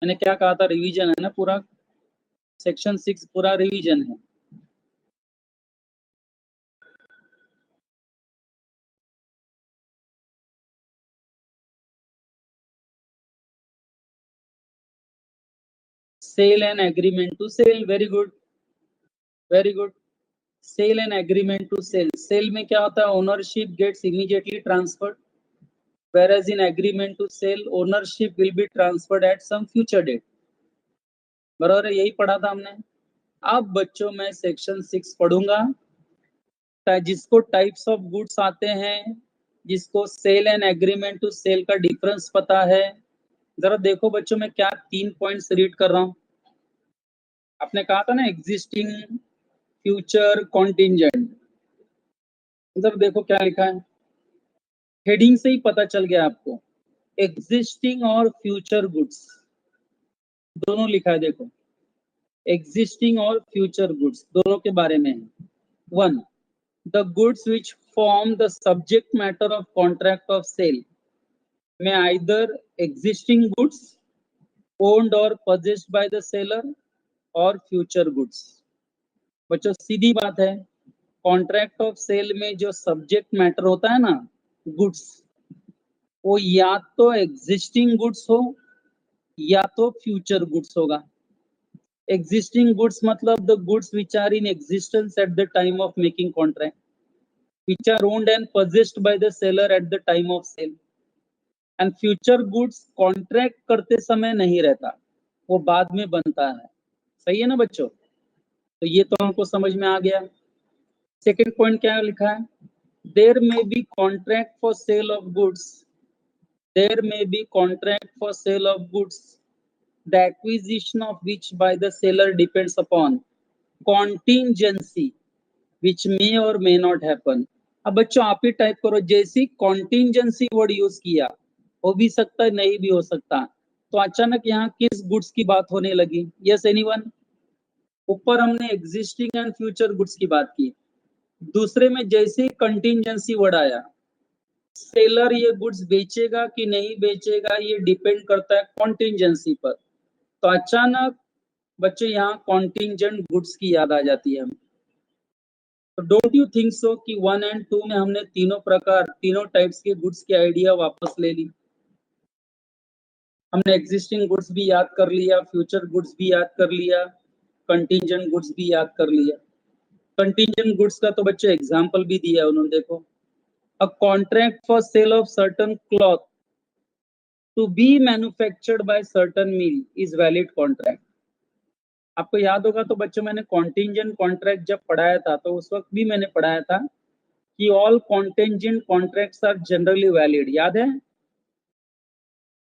मैंने क्या कहा था, रिवीजन है ना पूरा, सेक्शन 6 पूरा रिवीजन है। Sale and agreement to sale, very good, very good. Sale and agreement to sale, sale में क्या होता है, ownership gets immediately transferred, whereas in agreement to sell ownership will be transferred at some future date। बराबर है, यही पढ़ा था हमने। अब बच्चों मैं सेक्शन 6 पढ़ूंगा, जिसको टाइप्स ऑफ गुड्स आते हैं, जिसको sale and agreement to sale का डिफरेंस पता है। जरा देखो बच्चों मैं क्या 3 पॉइंट्स रीड कर रहा हूं। आपने कहा था ना एग्जिस्टिंग, फ्यूचर, कॉन्टिंजेंट। जरा देखो क्या लिखा है, हेडिंग से ही पता चल गया आपको। एग्जिस्टिंग और फ्यूचर गुड्स दोनों लिखा है, देखो एग्जिस्टिंग और फ्यूचर गुड्स दोनों के बारे में है। 1, the goods which form the subject matter of contract of sale. में either existing goods owned or possessed by the seller or future goods. बच्चों सीधी बात है, कॉन्ट्रैक्ट ऑफ सेल में जो सब्जेक्ट मैटर होता है ना, गुड्स, वो या तो एग्जिस्टिंग गुड्स हो या तो फ्यूचर गुड्स होगा। एग्जिस्टिंग गुड्स मतलब the goods which are in existence at the time of making contract, which are owned and possessed by the seller at the time of sale। And future goods contract करते समय नहीं रहता, वो बाद में बनता है। सही है ना बच्चों? तो ये तो हमको समझ में आ गया। सेकेंड पॉइंट क्या लिखा है, there may be contract for sale of goods, there may be contract for sale of goods the acquisition of which by the seller depends upon contingency which may or may not happen। अब बच्चों आप ही टाइप करो, जैसी contingency वर्ड यूज किया, हो भी सकता है नहीं भी हो सकता, तो अचानक यहाँ किस गुड्स की बात होने लगी? Yes anyone? ऊपर हमने एग्जिस्टिंग एंड फ्यूचर गुड्स की बात की, दूसरे में जैसे ही कंटिंजेंसी वर्ड आया, सेलर ये गुड्स बेचेगा कि नहीं बेचेगा ये डिपेंड करता है कॉन्टिंजेंसी पर। तो अचानक बच्चों यहाँ कॉन्टिंजेंट गुड्स की याद आ जाती है। तो डोंट यू थिंक सो कि 1 एंड 2 में हमने तीनों टाइप्स के गुड्स की आइडिया वापस ले ली। हमने एग्जिस्टिंग गुड्स भी याद कर लिया, फ्यूचर गुड्स भी याद कर लिया, कंटिंजेंट गुड्स भी याद कर लिया। कंटिंजेंट गुड्स का तो बच्चों एग्जांपल भी दिया उन्होंने, देखो, a contract for sale of certain cloth to be manufactured by certain mill is valid contract. आपको याद होगा तो बच्चों मैंने कॉन्टिंजेंट कॉन्ट्रैक्ट जब पढ़ाया था तो उस वक्त भी मैंने पढ़ाया था कि all contingent contracts are generally valid. याद है?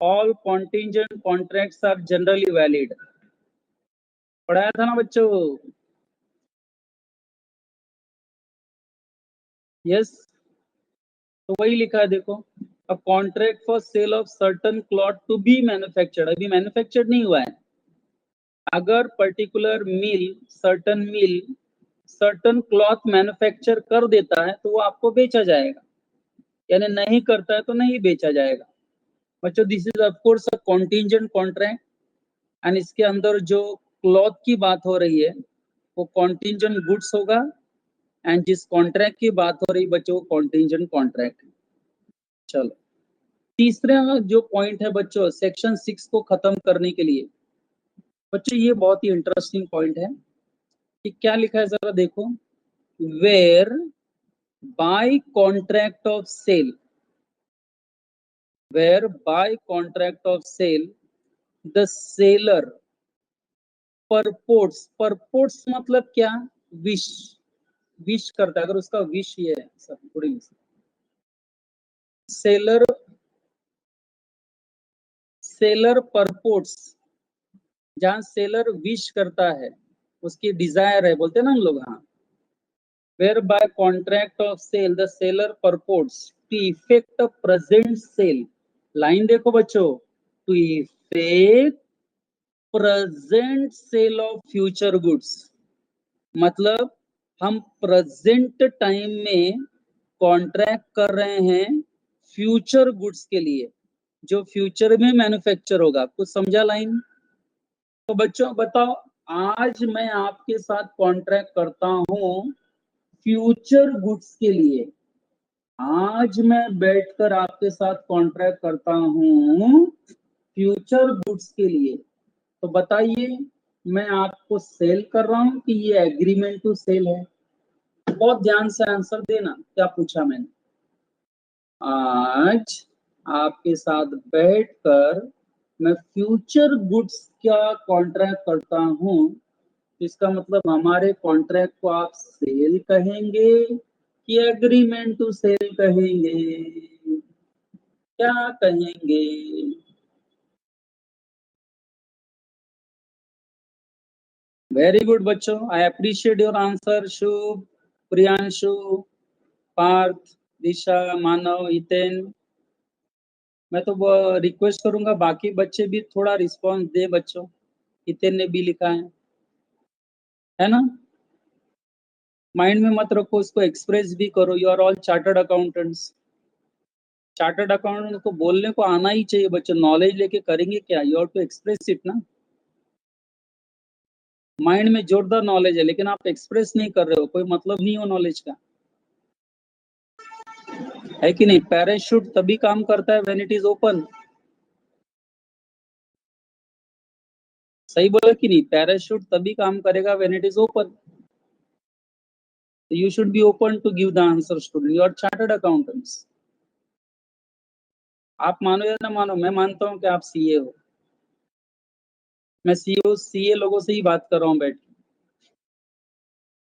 All contingent contracts are generally valid, पढ़ाया था ना बच्चों? यस, तो वही लिखा है देखो, a contract for sale of certain cloth to be manufactured, अभी मैन्युफैक्चर्ड नहीं हुआ है। अगर particular mill certain cloth manufacture कर देता है तो वो आपको बेचा जाएगा, यानी नहीं करता है तो नहीं बेचा जाएगा। बच्चों this is of course a contingent contract, and इसके अंदर जो क्लॉथ की बात हो रही है वो कॉन्टिंजेंट गुड्स होगा, एंड जिस कॉन्ट्रैक्ट की बात हो रही है बच्चों वो कॉन्टिंजेंट कॉन्ट्रैक्ट है। चलो तीसरा जो पॉइंट है बच्चों सेक्शन 6 को खत्म करने के लिए, बच्चों ये बहुत ही इंटरेस्टिंग पॉइंट है कि क्या लिखा है जरा देखो, where by contract of sale, where by contract of sale the seller purports मतलब क्या? विश, विश करता है, अगर उसका विश ये है सब थोड़ी, सेलर सेलर परपोर्ट्स, जहां सेलर विश करता है, उसकी डिजायर है, बोलते हैं ना हम लोग, हाँ, where by contract of sale the seller purports to effect a present sale. Line देखो बच्चों, to effect present sale of future goods, मतलब हम प्रेजेंट टाइम में कॉन्ट्रैक्ट कर रहे हैं फ्यूचर गुड्स के लिए, जो फ्यूचर में मैन्युफैक्चर होगा। कुछ समझा लाइन? तो बच्चों बताओ, आज मैं आपके साथ कॉन्ट्रैक्ट करता हूं फ्यूचर गुड्स के लिए, आज मैं बैठकर आपके साथ कॉन्ट्रैक्ट करता हूं फ्यूचर गुड्स के लिए, तो बताइए मैं आपको सेल कर रहा हूं कि ये एग्रीमेंट टू सेल है? बहुत ध्यान से आंसर देना, क्या पूछा मैंने। आज आपके साथ बैठकर मैं फ्यूचर गुड्स का कॉन्ट्रैक्ट करता हूं, इसका मतलब हमारे कॉन्ट्रैक्ट को आप सेल कहेंगे कि एग्रीमेंट टू सेल कहेंगे? क्या कहेंगे? वेरी गुड बच्चों, आई अप्रिशिएट योर आंसर। शुभ, प्रियांशु, पार्थ, दिशा, मानव, हितेन, मैं तो रिक्वेस्ट करूंगा बाकी बच्चे भी थोड़ा रिस्पॉन्स दे बच्चों। हितेन ने भी लिखा है ना? माइंड में मत रखो, उसको एक्सप्रेस भी करो, you are all chartered accountants. Chartered accountant को बोलने को आना ही चाहिए बच्चों, नॉलेज लेके करेंगे क्या, you have to express it ना। माइंड में जोरदार नॉलेज है लेकिन आप एक्सप्रेस नहीं कर रहे हो, कोई मतलब नहीं हो नॉलेज का, है कि नहीं। पैराशूट तभी काम करता है व्हेन इट इज ओपन, सही बोला कि नहीं, पैराशूट तभी काम करेगा when it is open. You should be open to give the answer student, you are chartered accountants. आप मानो या ना मानो, मैं मानता हूं कि आप सीए हो, मैं सीए लोगों से ही बात कर रहा हूं बैठ के।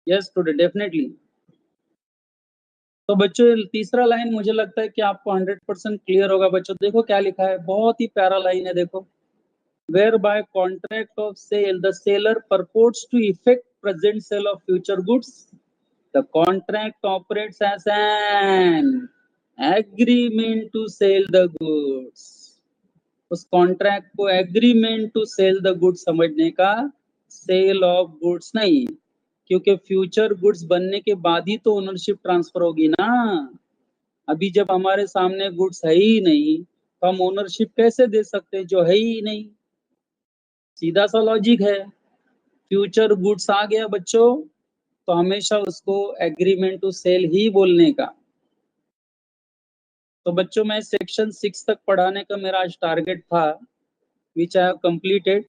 Yes student, definitely. तो बच्चों तीसरा लाइन मुझे लगता है कि आपको 100% क्लियर होगा बच्चों। देखो क्या लिखा है, बहुत ही प्यारा लाइन है, देखो। Where by contract of sale the seller purports to effect present sale of future goods, the contract operates as an agreement to sell the goods. उस कॉन्ट्रैक्ट को agreement to sell the goods समझने का, सेल ऑफ गुड्स नहीं, क्योंकि फ्यूचर गुड्स बनने के बाद ही तो ओनरशिप ट्रांसफर होगी ना। अभी जब हमारे सामने गुड्स है ही नहीं तो हम ओनरशिप कैसे दे सकते हैं जो है ही नहीं। सीधा सा लॉजिक है। फ्यूचर गुड्स आ गया बच्चों तो हमेशा उसको एग्रीमेंट टू सेल ही बोलने का। तो बच्चों मैं सेक्शन 6 तक पढ़ाने का मेरा आज टारगेट था, which I have completed.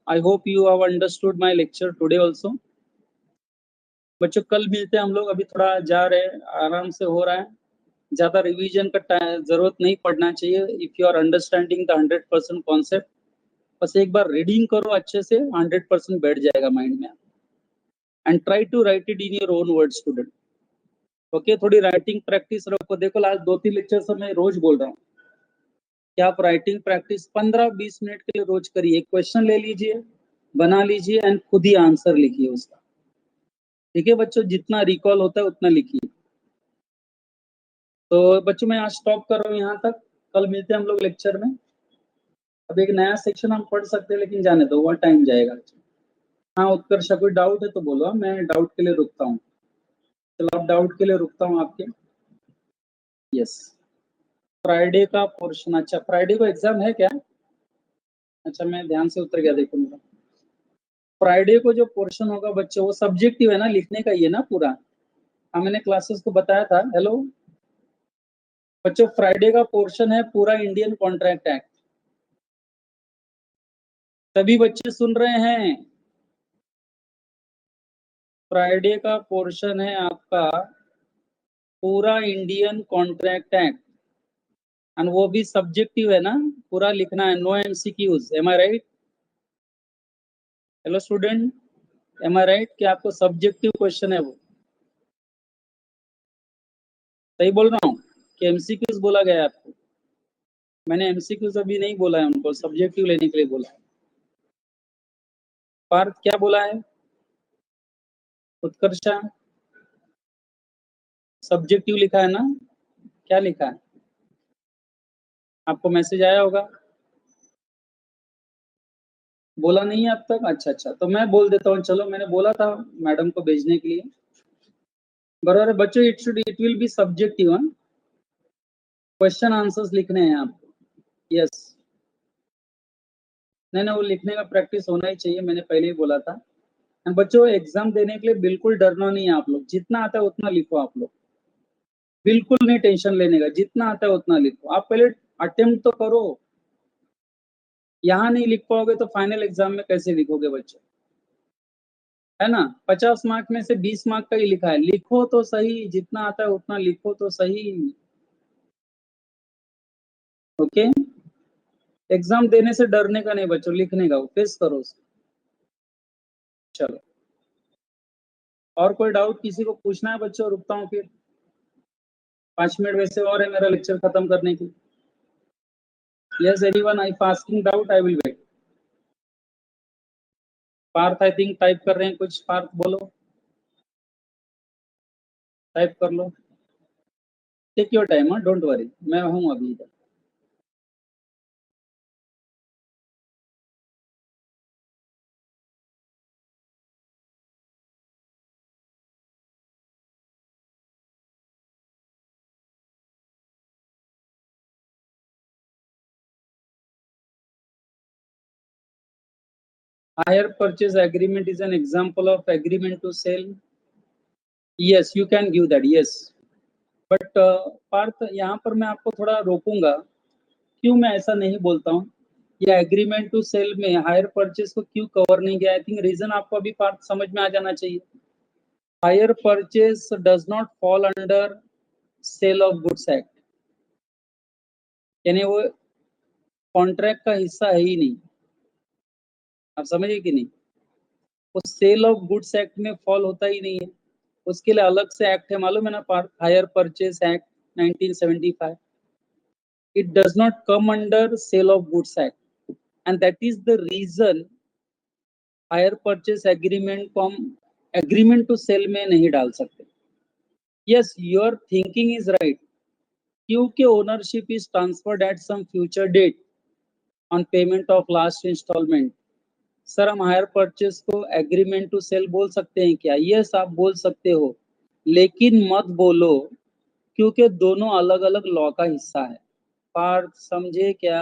I hope you have understood my lecture today also. बच्चों कल मिलते हैं हम लोग, अभी थोड़ा जा रहे हैं, आराम से हो रहा है, ज्यादा रिवीजन का जरूरत नहीं पड़ना चाहिए। If you are understanding the 100% concept, बस एक बार रीडिंग करो अच्छे से, 100% बैठ जाएगा माइंड में। And try to write it in your own word student. Okay, थोड़ी राइटिंग प्रैक्टिस रखो। देखो लास्ट 2-3 लेक्चर से मैं रोज बोल रहा हूँ कि आप राइटिंग प्रैक्टिस 15-20 मिनट के लिए रोज करिए। एक क्वेश्चन ले लीजिए, बना लीजिए एंड खुद ही आंसर लिखिए उसका। ठीक है बच्चों, जितना रिकॉल होता है उतना लिखिए। तो बच्चों मैं आज स्टॉप कर रहा हूँ यहाँ तक, कल मिलते हैं हम लोग लेक्चर में। अब एक नया सेक्शन हम पढ़ सकते हैं लेकिन जाने दो, वहाँ टाइम जाएगा। हाँ उत्कर्ष, कोई डाउट है तो बोलो, मैं डाउट के लिए रुकता हूँ। चलो अब डाउट के लिए रुकता हूँ आपके। यस, फ्राइडे का पोर्शन, अच्छा फ्राइडे को एग्जाम है क्या? अच्छा मैं ध्यान से उतर गया, देखो मेरा। फ्राइडे को जो पोर्शन होगा बच्चों वो सब्जेक्टिव है ना, लिखने का ही है ना पूरा। हाँ मैंने क्लासेस को बताया था। हेलो बच्चों, फ्राइडे का पोर्शन है पूरा इंडियन कॉन्ट्रैक्ट एक्ट। सभी बच्चे सुन रहे हैं? फ्राइडे का पोर्शन है आपका पूरा इंडियन कॉन्ट्रैक्ट एक्ट, एंड वो भी सब्जेक्टिव है ना, पूरा लिखना है, नो एमसीक्यूज। एम आई राइट? हेलो स्टूडेंट, एम आई राइट कि आपको सब्जेक्टिव क्वेश्चन है वो? सही बोल रहा हूँ कि एमसीक्यूज बोला गया है आपको? मैंने एमसीक्यूज अभी नहीं बोला है, उनको सब्जेक्टिव लेने के लिए बोला है। पार्थ क्या बोला है? उत्कर्षा सब्जेक्टिव लिखा है ना? क्या लिखा है? आपको मैसेज आया होगा, बोला नहीं है अब तक? अच्छा अच्छा, तो मैं बोल देता हूँ, चलो मैंने बोला था मैडम को भेजने के लिए। बराबर है बच्चों, it will be subjective. Question answers लिखने हैं आपको। यस, नहीं नहीं, वो लिखने का प्रैक्टिस होना ही चाहिए, मैंने पहले ही बोला था। एंड बच्चों एग्जाम देने के लिए बिल्कुल डरना नहीं है, आप लोग जितना आता है उतना लिखो। आप लोग बिल्कुल नहीं टेंशन लेने का, जितना आता है उतना लिखो। आप पहले अटेम्प्ट तो करो। यहाँ नहीं लिख पाओगे तो फाइनल एग्जाम में कैसे लिखोगे बच्चों, है ना। 50 मार्क में से 20 मार्क का ही लिखा है, लिखो तो सही, जितना आता है उतना लिखो तो सही। ओके, एग्जाम देने से डरने का नहीं बच्चों, लिखने का, फेस करो उसको। चलो, और कोई डाउट किसी को पूछना है बच्चों? रुकता हूँ फिर, 5 मिनट वैसे और है मेरा लेक्चर खत्म करने की। Yes anyone I asking doubt, I will wait. Parth I think type कर रहे हैं कुछ, पार्थ बोलो, टाइप कर लो। Take your time, don't worry, मैं हूँ अभी इधर। Hire purchase agreement is an example of agreement to sell. Yes, you can give that. Yes, but Partha यहाँ पर मैं आपको थोड़ा रोकूंगा. क्यों मैं ऐसा नहीं बोलता हूँ? ये एग्रीमेंट टू सेल में हायर परचेज को क्यों कवर नहीं किया? आई थिंक रीजन आपको अभी पार्थ समझ में आ जाना चाहिए. Hire purchase does not fall under sale of goods act, यानी वो कॉन्ट्रैक्ट का हिस्सा है ही नहीं. आप समझिए कि नहीं? वो सेल ऑफ गुड्स एक्ट में फॉल होता ही नहीं है. उसके लिए अलग से एक्ट है, मालूम है ना Parth? Hire purchase act 1975. It does not come under sale of goods act, and that is the reason hire purchase agreement को हम एग्रीमेंट टू सेल में नहीं डाल सकते. Yes, your thinking is right, क्योंकि ownership is transferred at some future date on payment of last instalment. Sir, हम हायर परचेज को एग्रीमेंट टू सेल बोल सकते हैं क्या? यस, आप बोल सकते हो, लेकिन मत बोलो, क्योंकि दोनों अलग अलग लॉ का हिस्सा है. पार्थ समझे क्या?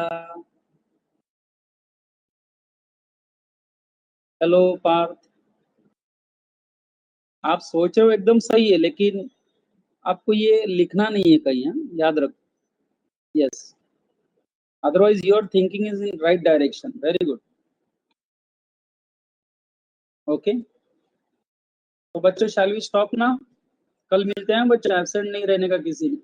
हेलो पार्थ, आप सोच रहे हो एकदम सही है, लेकिन आपको ये लिखना नहीं है कहीं. याद रखो. Yes, otherwise your thinking is in right direction. Very good. Okay, तो बच्चों शैल वी स्टॉप ना? कल मिलते हैं बच्चों, एब्सेंट नहीं रहने का किसी ने.